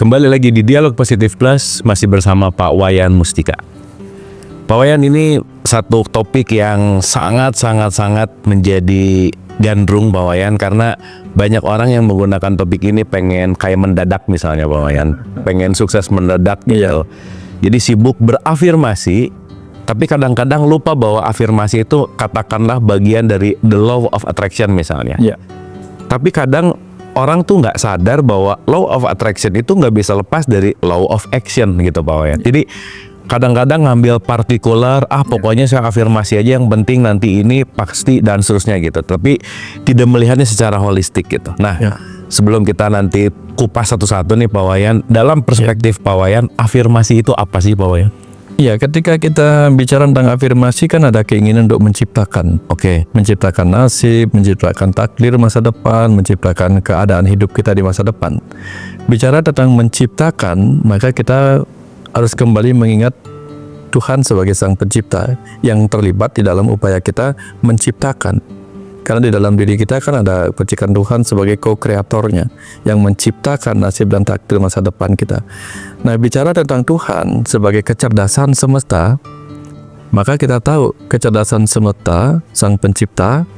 Kembali lagi di Dialog Positif Plus, masih bersama Pak Wayan Mustika. Pak Wayan, ini satu topik yang sangat menjadi gandrung Pak Wayan, karena banyak orang yang menggunakan topik ini pengen kayak mendadak misalnya Pak Wayan, pengen sukses mendadak gitu. Jadi sibuk berafirmasi, tapi kadang-kadang lupa bahwa afirmasi itu katakanlah bagian dari the law of attraction misalnya. Tapi kadang orang tuh nggak sadar bahwa law of attraction itu nggak bisa lepas dari law of action gitu Pak Wayan. Jadi kadang-kadang ngambil partikular, pokoknya saya afirmasi aja, yang penting nanti ini pasti dan seterusnya gitu. Tapi tidak melihatnya secara holistik gitu. Nah, sebelum kita nanti kupas satu-satu nih Pak Wayan, dalam perspektif Pak Wayan, afirmasi itu apa sih Pak Wayan? Iya, ketika kita bicara tentang afirmasi kan ada keinginan untuk menciptakan. Menciptakan nasib, menciptakan takdir masa depan, menciptakan keadaan hidup kita di masa depan. Bicara tentang menciptakan, maka kita harus kembali mengingat Tuhan sebagai Sang Pencipta yang terlibat di dalam upaya kita menciptakan. Karena di dalam diri kita kan ada percikan Tuhan sebagai co-kreatornya yang menciptakan nasib dan takdir masa depan kita. Nah, bicara tentang Tuhan sebagai kecerdasan semesta, maka kita tahu kecerdasan semesta, Sang Pencipta,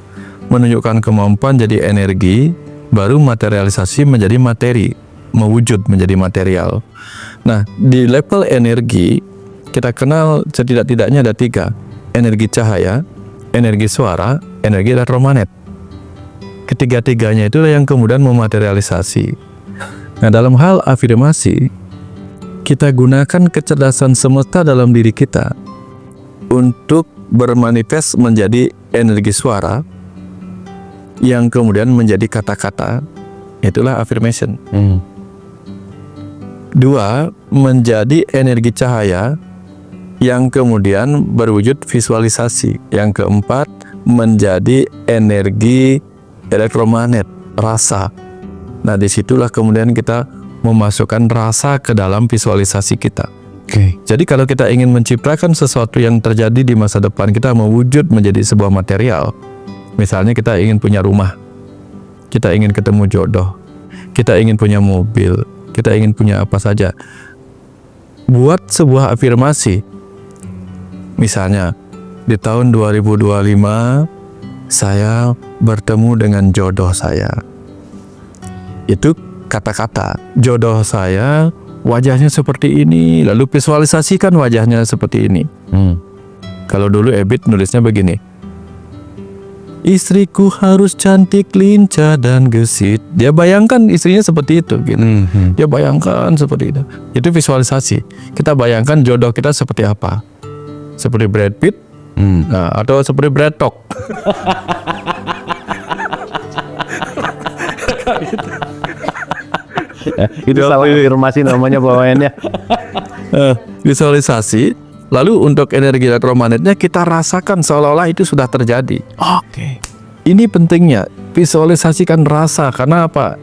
menunjukkan kemampuan jadi energi, baru materialisasi menjadi materi, mewujud menjadi material. Nah, di level energi, kita kenal setidak-tidaknya ada 3. Energi cahaya, energi suara, energi elektromagnet. Ketiga-tiganya itulah yang kemudian mematerialisasi. Nah, dalam hal afirmasi, kita gunakan kecerdasan semesta dalam diri kita untuk bermanifest menjadi energi suara yang kemudian menjadi kata-kata. Itulah affirmation. 2, menjadi energi cahaya yang kemudian berwujud visualisasi. Yang keempat, menjadi energi elektromagnet, rasa. Nah, disitulah kemudian kita memasukkan rasa ke dalam visualisasi kita. Jadi kalau kita ingin menciptakan sesuatu yang terjadi di masa depan kita mewujud menjadi sebuah material. Misalnya kita ingin punya rumah, kita ingin ketemu jodoh, kita ingin punya mobil, kita ingin punya apa saja. Buat sebuah afirmasi. Misalnya, di tahun 2025 saya bertemu dengan jodoh saya. Itu kata-kata. Jodoh saya wajahnya seperti ini, lalu visualisasikan wajahnya seperti ini. Kalau dulu Ebit nulisnya begini. Istriku harus cantik, lincah, dan gesit. Dia bayangkan istrinya seperti itu gitu. Dia bayangkan seperti itu. Itu visualisasi. Kita bayangkan jodoh kita seperti apa. Seperti Brad Pitt, nah, atau seperti Brad Talk. Itu salah afirmasi namanya Pak Wayan ya. Visualisasi. Lalu untuk energi elektromagnetnya kita rasakan seolah-olah itu sudah terjadi. Ini pentingnya visualisasikan rasa. Karena apa?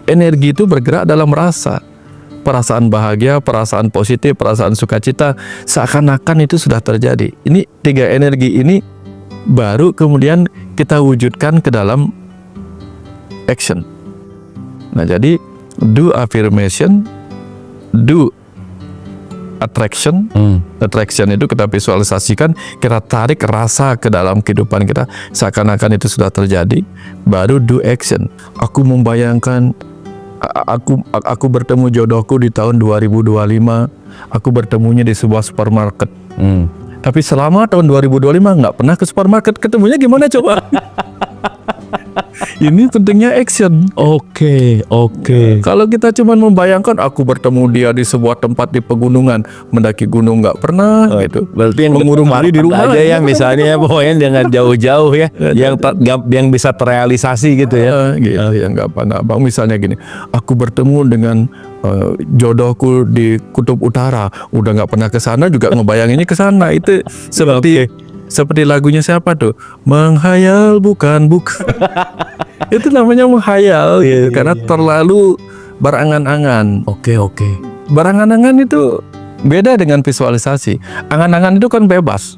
Energi itu bergerak dalam rasa. Perasaan bahagia, perasaan positif, perasaan sukacita, seakan-akan itu sudah terjadi. Ini 3 energi ini baru kemudian kita wujudkan ke dalam action. Nah, jadi do affirmation, do attraction. Attraction itu kita visualisasikan, kita tarik rasa ke dalam kehidupan kita, seakan-akan itu sudah terjadi. Baru do action. Aku membayangkan Aku bertemu jodohku di tahun 2025. Aku bertemunya di sebuah supermarket. Tapi selama tahun 2025 nggak pernah ke supermarket. Ketemunya gimana coba? Ini pentingnya action. Kalau kita cuma membayangkan aku bertemu dia di sebuah tempat di pegunungan, mendaki gunung nggak pernah gitu. Berarti yang mengurung diri di rumah aja ya, misalnya pokoknya jangan jauh-jauh ya, yang bisa terrealisasi gitu ya. Ya nggak apa-apa. Bang, misalnya gini, aku bertemu dengan jodohku di Kutub Utara, udah nggak pernah ke sana juga ngebayanginnya ke sana. Itu seperti lagunya siapa tuh? Menghayal bukan. Itu namanya menghayal karena terlalu berangan-angan. Berangan-angan itu Beda dengan visualisasi. Angan-angan itu kan bebas.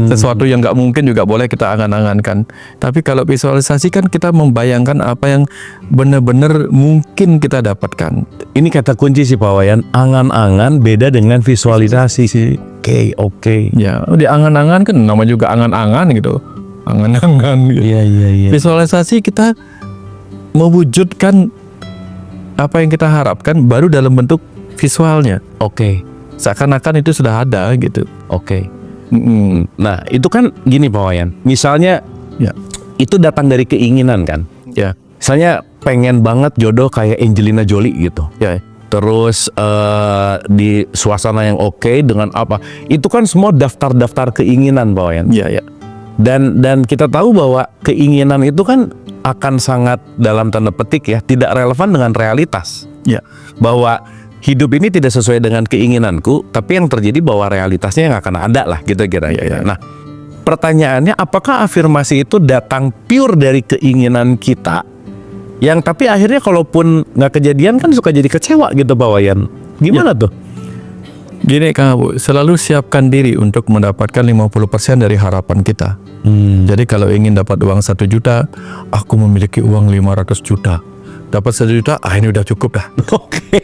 Sesuatu yang nggak mungkin juga boleh kita angan-angankan. Tapi kalau visualisasi kan kita membayangkan apa yang benar-benar mungkin kita dapatkan. Ini kata kunci sih Pak Wayan, angan-angan beda dengan visualisasi sih. Oke. Ya, di angan-angan kan nama juga angan-angan gitu. Angan-angan gitu. Iya. Visualisasi kita mewujudkan apa yang kita harapkan baru dalam bentuk visualnya. Oke. Seakan-akan itu sudah ada gitu. Oke. Nah, itu kan gini Pak Wayan. Misalnya Ya. itu datang dari keinginan kan. Ya. Misalnya pengen banget jodoh kayak Angelina Jolie gitu. Ya. Terus di suasana yang oke dengan apa? Itu kan semua daftar-daftar keinginan Pak Wayan. Ya. Dan kita tahu bahwa keinginan itu kan akan sangat dalam tanda petik ya tidak relevan dengan realitas. Ya. Bahwa hidup ini tidak sesuai dengan keinginanku, tapi yang terjadi bahwa realitasnya yang akan ada lah gitu kira-kira. Ya. Nah, pertanyaannya apakah afirmasi itu datang pure dari keinginan kita, yang tapi akhirnya kalaupun nggak kejadian kan suka jadi kecewa gitu Pak Wayan. Gimana tuh? Gini Kang Abu, selalu siapkan diri untuk mendapatkan 50% dari harapan kita. Jadi kalau ingin dapat uang 1 juta, aku memiliki uang 500 juta. Dapat 1 juta, ini udah cukup dah. Oke.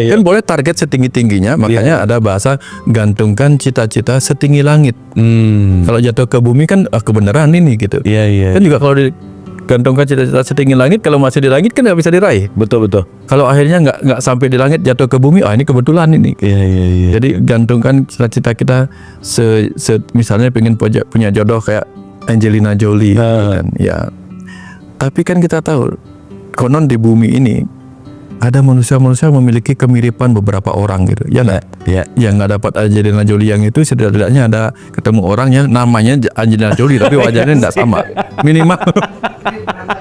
Kan boleh target setinggi-tingginya, makanya ada bahasa gantungkan cita-cita setinggi langit. Kalau jatuh ke bumi kan kebenaran ini gitu. Iya. Kan juga kalau digantungkan cita-cita setinggi langit, kalau masih di langit kan nggak bisa diraih. Betul. Kalau akhirnya nggak sampai di langit, jatuh ke bumi, ini kebetulan ini. Iya. Jadi gantungkan cita-cita kita misalnya pengen punya jodoh kayak Angelina Jolie kan. Ya. Tapi kan kita tahu konon di bumi ini ada manusia-manusia yang memiliki kemiripan beberapa orang gitu. Ya enggak? Ya. Yang nggak dapat Angelina Jolie yang itu setidaknya ada ketemu orang yang namanya Angelina Jolie tapi wajahnya enggak sama.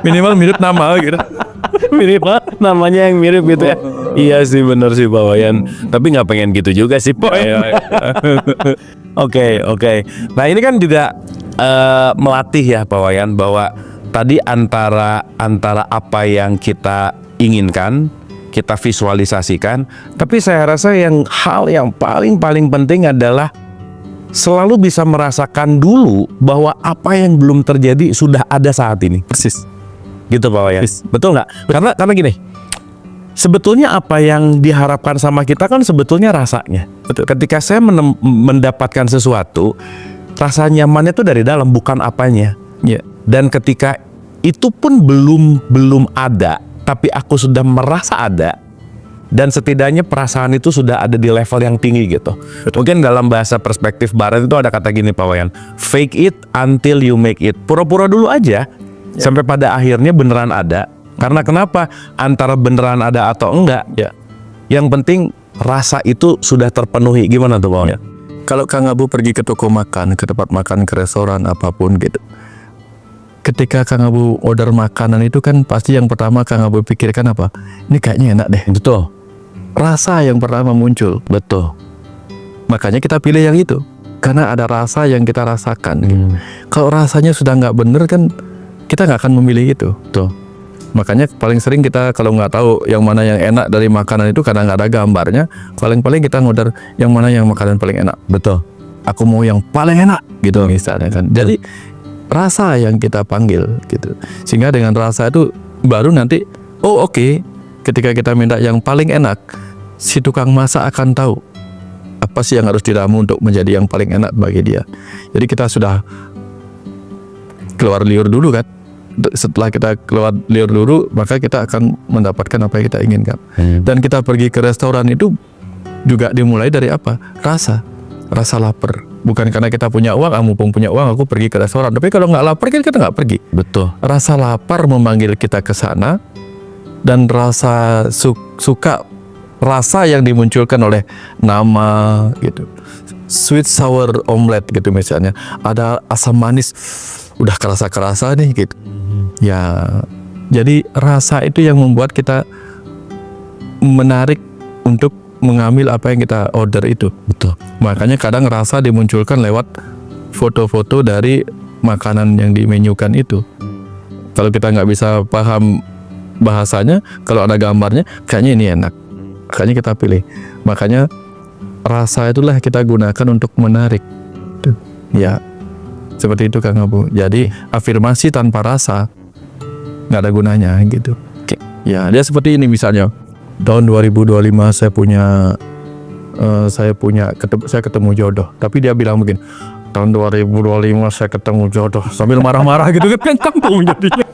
Minimal mirip nama gitu. Mirip namanya yang mirip gitu ya. Iya sih bener sih Pak Wayan. Tapi nggak pengen gitu juga sih Pak. Oke. Nah ini kan juga melatih ya Pak Wayan bahwa tadi antara apa yang kita inginkan, kita visualisasikan, tapi saya rasa hal yang paling penting adalah selalu bisa merasakan dulu bahwa apa yang belum terjadi sudah ada saat ini. Persis. Gitu Pak Wayan. Betul nggak? Karena gini, sebetulnya apa yang diharapkan sama kita kan sebetulnya rasanya. Betul. Ketika saya mendapatkan sesuatu, rasa nyamannya itu dari dalam, bukan apanya. Ya. Dan ketika itu pun belum ada, tapi aku sudah merasa ada, dan setidaknya perasaan itu sudah ada di level yang tinggi gitu. Mungkin dalam bahasa perspektif barat itu ada kata gini Pak Wayan, fake it until you make it. Pura-pura dulu aja sampai pada akhirnya beneran ada. Karena kenapa? Antara beneran ada atau enggak, yang penting rasa itu sudah terpenuhi. Gimana tuh Pak Wayan? Kalau Kang Abu pergi ke toko makan, ke tempat makan, ke restoran apapun gitu, ketika Kang Abu order makanan itu kan pasti yang pertama Kang Abu pikirkan apa? Ini kayaknya enak deh. Betul. Rasa yang pertama muncul. Betul. Makanya kita pilih yang itu. Karena ada rasa yang kita rasakan. Gitu. Kalau rasanya sudah nggak bener kan kita nggak akan memilih itu. Betul. Makanya paling sering kita kalau nggak tahu yang mana yang enak dari makanan itu karena nggak ada gambarnya, paling kita ngorder yang mana yang makanan paling enak. Betul. Aku mau yang paling enak gitu misalnya kan. Jadi rasa yang kita panggil gitu. Sehingga dengan rasa itu baru nanti oke. Ketika kita minta yang paling enak, si tukang masak akan tahu apa sih yang harus diramu untuk menjadi yang paling enak bagi dia. Jadi kita sudah keluar liur dulu kan. Setelah kita keluar liur dulu, maka kita akan mendapatkan apa yang kita inginkan. Dan kita pergi ke restoran itu juga dimulai dari apa? Rasa lapar. Bukan karena kita punya uang, mumpung punya uang aku pergi ke restoran. Tapi kalau nggak lapar kan kita nggak pergi. Betul. Rasa lapar memanggil kita ke sana, dan rasa suka, rasa yang dimunculkan oleh nama gitu. Sweet sour omelet gitu misalnya. Ada asam manis, udah kerasa nih gitu. Ya, jadi rasa itu yang membuat kita menarik untuk mengambil apa yang kita order itu. Betul. Makanya kadang rasa dimunculkan lewat foto-foto dari makanan yang dimenyukan itu. Kalau kita nggak bisa paham bahasanya, kalau ada gambarnya, kayaknya ini enak. Makanya kita pilih. Makanya rasa itulah kita gunakan untuk menarik. Ya, seperti itu Kang Abu. Jadi afirmasi tanpa rasa nggak ada gunanya gitu. Oke. Ya, dia seperti ini misalnya. Tahun 2025 saya ketemu jodoh. Tapi dia bilang begini, tahun 2025 saya ketemu jodoh, sambil marah-marah gitu kan kampung jadinya.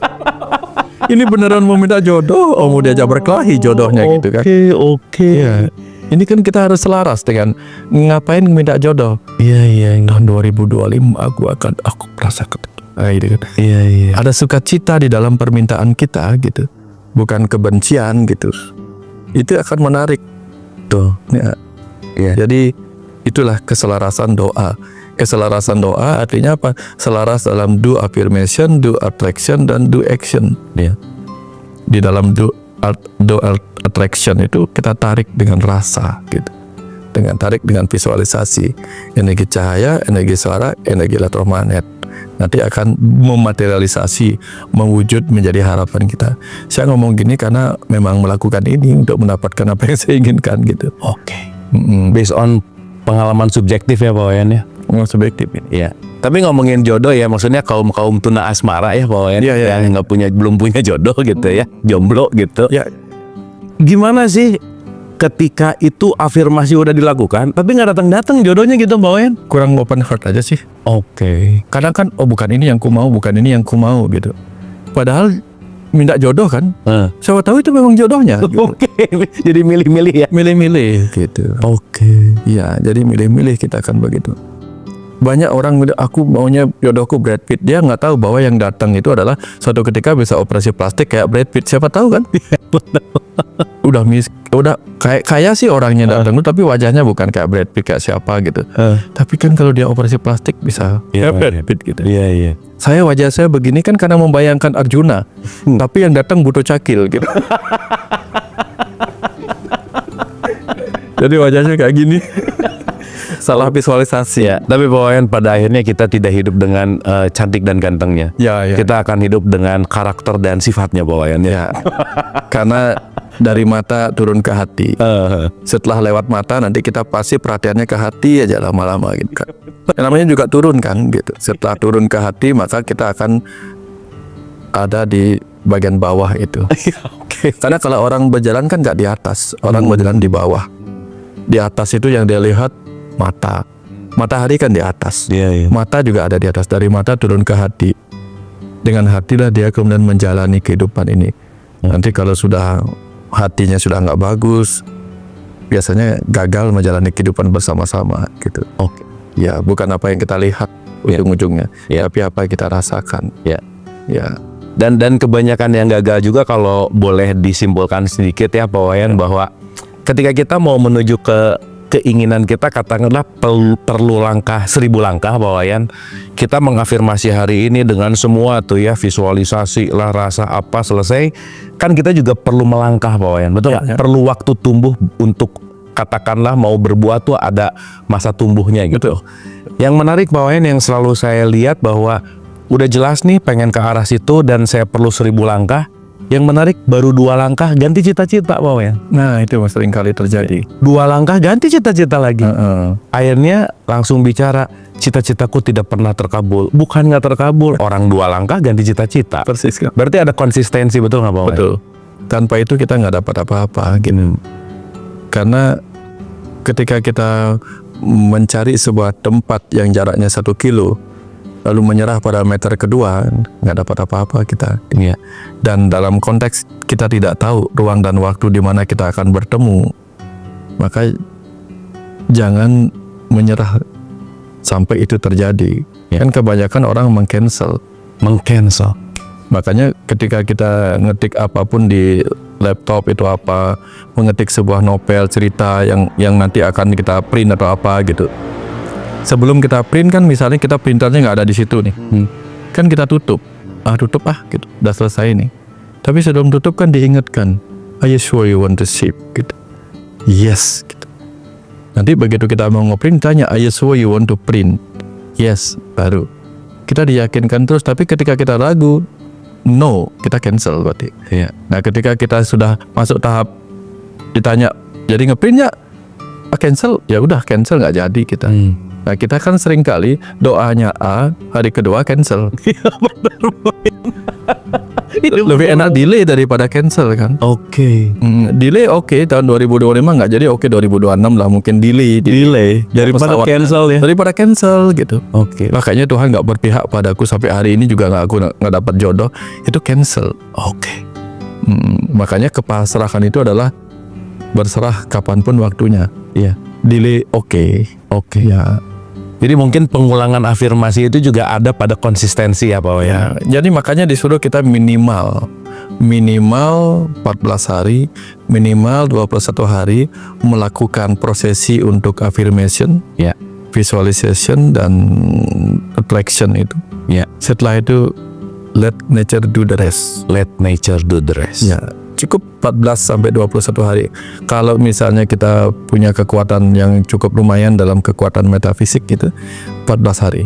Ini beneran mau minta jodoh, mau diajak berkelahi jodohnya gitu kan. Oke. Ya. Ini kan kita harus selaras dengan ngapain minta jodoh. Iya. Tahun 2025 aku merasa gitu kan. Iya. Ada sukacita di dalam permintaan kita gitu, bukan kebencian gitu. Itu akan menarik tuh. Ya. Jadi itulah keselarasan doa. Keselarasan doa artinya apa? Selaras dalam do affirmation, do attraction, dan do action. Ya. Di dalam do attraction itu kita tarik dengan rasa gitu, tarik dengan visualisasi, energi cahaya, energi suara, energi elektromagnet nanti akan mematerialisasi, mewujud menjadi harapan kita. Saya ngomong gini karena memang melakukan ini untuk mendapatkan apa yang saya inginkan gitu. Oke. Based on pengalaman subjektif ya Pak Wayan ya. Subjektif ini. Iya. Tapi ngomongin jodoh ya, maksudnya kaum tuna asmara ya Pak Wayan, Iya. yang belum punya jodoh gitu ya, jomblo gitu. Ya, Gimana sih ketika itu afirmasi udah dilakukan, tapi nggak datang jodohnya gitu Pak Wayan? kurang open heart aja sih. Oke. Kadang kan bukan ini yang ku mau, bukan ini yang ku mau gitu. Padahal minta jodoh kan. Siapa tahu itu memang jodohnya. Gitu. Oke. Jadi milih-milih ya. Milih-milih gitu. Oke. Ya, jadi milih-milih kita akan begitu. Banyak orang bilang aku maunya jodohku Brad Pitt. Dia nggak tahu bahwa yang datang itu adalah suatu ketika bisa operasi plastik kayak Brad Pitt. Siapa tahu kan? udah kaya sih orangnya datang, tapi wajahnya bukan kayak Brad Pitt kayak siapa gitu. Tapi kan kalau dia operasi plastik bisa kayak Brad Pitt gitu. Iya. Wajah saya begini kan karena membayangkan Arjuna. Tapi yang datang butuh cakil gitu. Jadi wajahnya kayak gini. Salah visualisasi. Ya, tapi Pak Wayan pada akhirnya kita tidak hidup dengan cantik dan gantengnya. Ya. Kita akan hidup dengan karakter dan sifatnya Pak Wayan ya. Karena dari mata turun ke hati. Setelah lewat mata nanti kita pasti perhatiannya ke hati aja lama-lama gitu kan. Namanya juga turun kan gitu. Setelah turun ke hati maka kita akan ada di bagian bawah itu. Oke. Karena kalau orang berjalan kan nggak di atas, orang berjalan di bawah. Di atas itu yang dia lihat mata. Matahari kan di atas. Iya. Mata juga ada di atas. Dari mata turun ke hati. Dengan hatilah dia kemudian menjalani kehidupan ini. Nanti kalau sudah hatinya sudah nggak bagus, biasanya gagal menjalani kehidupan bersama-sama gitu. Oke. Ya, bukan apa yang kita lihat ujung-ujungnya, tapi apa yang kita rasakan. Ya. Dan kebanyakan yang gagal juga kalau boleh disimpulkan sedikit ya Pak Wayan, bahwa ketika kita mau menuju ke keinginan kita, katakanlah perlu langkah 1000 langkah Pak Wayan. Kita mengafirmasi hari ini dengan semua tuh ya, visualisasi lah, rasa apa, selesai. Kan kita juga perlu melangkah Pak Wayan, betul nggak? Perlu waktu tumbuh untuk katakanlah mau berbuat tuh ada masa tumbuhnya gitu. Yang menarik Pak Wayan, yang selalu saya lihat bahwa udah jelas nih pengen ke arah situ dan saya perlu 1000 langkah. Yang menarik baru 2 langkah ganti cita-cita Pak Wayan. Nah itu sering kali terjadi. 2 langkah ganti cita-cita lagi. Akhirnya langsung bicara, cita-citaku tidak pernah terkabul. Bukan nggak terkabul, orang 2 langkah ganti cita-cita. Persis kan. Berarti ada konsistensi, betul nggak Pak Wayan? Betul. Tanpa itu kita nggak dapat apa-apa gitu. Karena ketika kita mencari sebuah tempat yang jaraknya 1 kilo, lalu menyerah pada meter kedua, nggak dapat apa-apa kita. Iya. Dan dalam konteks kita tidak tahu ruang dan waktu di mana kita akan bertemu, maka jangan menyerah sampai itu terjadi. Kan kebanyakan orang mengcancel. Makanya ketika kita ngetik apapun di laptop itu apa, mengetik sebuah novel cerita yang nanti akan kita print atau apa gitu. Sebelum kita print kan misalnya kita printernya nggak ada di situ nih, kan kita tutup gitu, udah selesai nih. Tapi sebelum tutup kan diingatkan, are you sure you want to save gitu? Yes gitu. Nanti begitu kita mau ngeprint tanya, are you sure you want to print? Yes, baru kita diyakinkan terus. Tapi ketika kita ragu, no, kita cancel berarti. Nah ketika kita sudah masuk tahap ditanya, jadi ngeprint ya? cancel, ya udah cancel, nggak jadi kita. Nah, kita kan sering kali doanya A, hari kedua cancel. Lebih enak delay daripada cancel kan. Oke. Delay oke, tahun 2025 nggak jadi, oke 2026 lah mungkin delay Daripada pesawat. cancel ya. Daripada cancel gitu. Oke. Makanya Tuhan nggak berpihak padaku sampai hari ini juga nggak dapat jodoh, itu cancel. Oke. Makanya kepasrahan itu adalah berserah kapanpun waktunya. Iya. Delay oke. Ya. Jadi mungkin pengulangan afirmasi itu juga ada pada konsistensi ya Pak Wayan. Ya, jadi makanya disuruh kita minimal 14 hari, minimal 21 hari melakukan prosesi untuk affirmation, Ya. visualization dan attraction itu. Ya. Setelah itu let nature do the rest. Let nature do the rest. Ya, cukup 14 sampai 21 hari. Kalau misalnya kita punya kekuatan yang cukup lumayan dalam kekuatan metafisik gitu, 14 hari.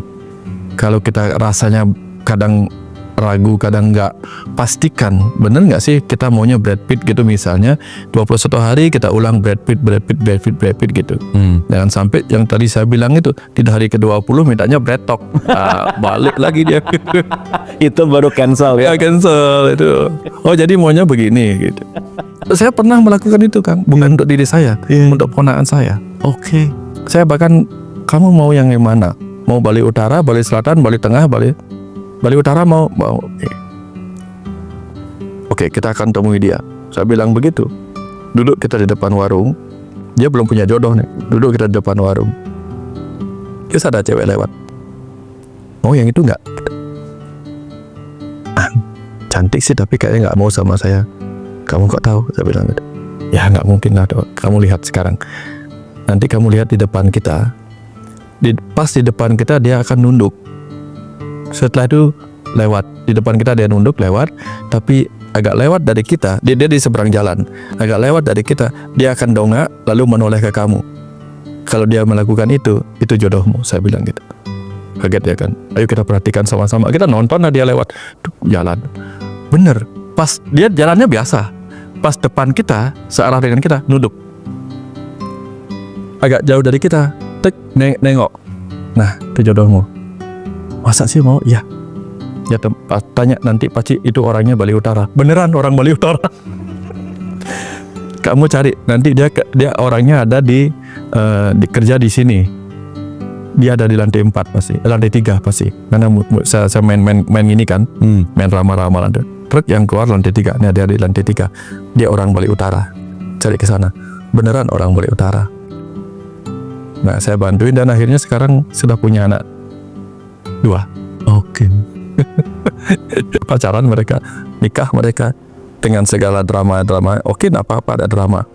Kalau kita rasanya kadang ragu, kadang nggak, pastikan bener nggak sih kita maunya Brad Pitt gitu misalnya. 21 hari kita ulang Brad Pitt gitu. Jangan sampai yang tadi saya bilang itu di hari ke-20 mintanya Brad Talk. Balik lagi dia. Itu baru cancel ya. Ya cancel itu. Oh jadi maunya begini gitu. Saya pernah melakukan itu Kang, bukan untuk diri saya, untuk ponakan saya. Oke. Saya bahkan, kamu mau yang mana? Mau Bali Utara, Bali Selatan, Bali Tengah, Bali Utara mau. Oke, kita akan temui dia. Saya bilang begitu. Duduk kita di depan warung. Dia belum punya jodoh nih. Duduk kita di depan warung. Terus ada cewek lewat. Mau yang itu nggak? Cantik sih tapi kayaknya nggak mau sama saya. Kamu kok tahu? Saya bilang gitu. Ya nggak mungkin lah dok. Kamu lihat sekarang. Nanti kamu lihat di depan kita. Pas di depan kita dia akan nunduk. Setelah itu lewat di depan kita, dia nunduk lewat, tapi agak lewat dari kita, dia di seberang jalan, agak lewat dari kita, dia akan dongak lalu menoleh ke kamu. Kalau dia melakukan itu jodohmu, saya bilang gitu. Kaget ya kan? Ayo kita perhatikan sama-sama. Kita nonton lah dia lewat jalan. Bener, pas dia jalannya biasa, pas depan kita, searah dengan kita, nunduk. Agak jauh dari kita, nengok. Nah, itu jodohmu. Masa sih mau? Ya. Ya tanya nanti pasti itu orangnya Bali Utara. Beneran orang Bali Utara. Kamu cari nanti dia orangnya ada di kerja di sini. Dia ada di lantai 4 pasti, lantai 3 pasti. Karena saya main ini kan, main rama-rama lantai. Truk yang keluar lantai 3, ini ada di lantai 3. Dia orang Bali Utara. Cari ke sana. Beneran orang Bali Utara. Nah, saya bantuin dan akhirnya sekarang sudah punya anak 2. Oke. Pacaran mereka, nikah mereka dengan segala drama. Oke, nggak apa-apa ada drama.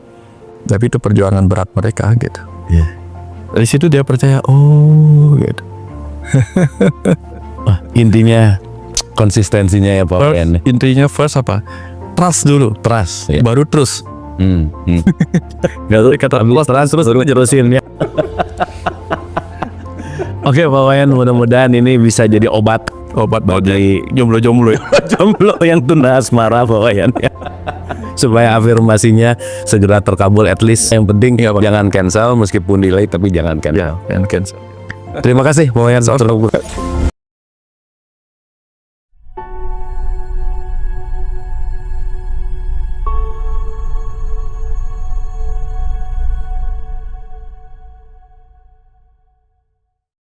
Tapi itu perjuangan berat mereka gitu. Yeah. Dari situ dia percaya, oh gitu. Wah, intinya konsistensinya ya Pak Wayan. Intinya first apa? Trust dulu. Trust. Ya. Baru terus. Gak tuh kata terus baru ngerusin ya. Oke Pak Wayan, mudah-mudahan ini bisa jadi obat bagi jomblo ya. jomblo yang tunda asmara Pak Wayan ya. Supaya afirmasinya segera terkabul, at least yang penting jangan cancel, meskipun delay tapi jangan cancel. Ya, jangan cancel. Terima kasih Pak Wayan.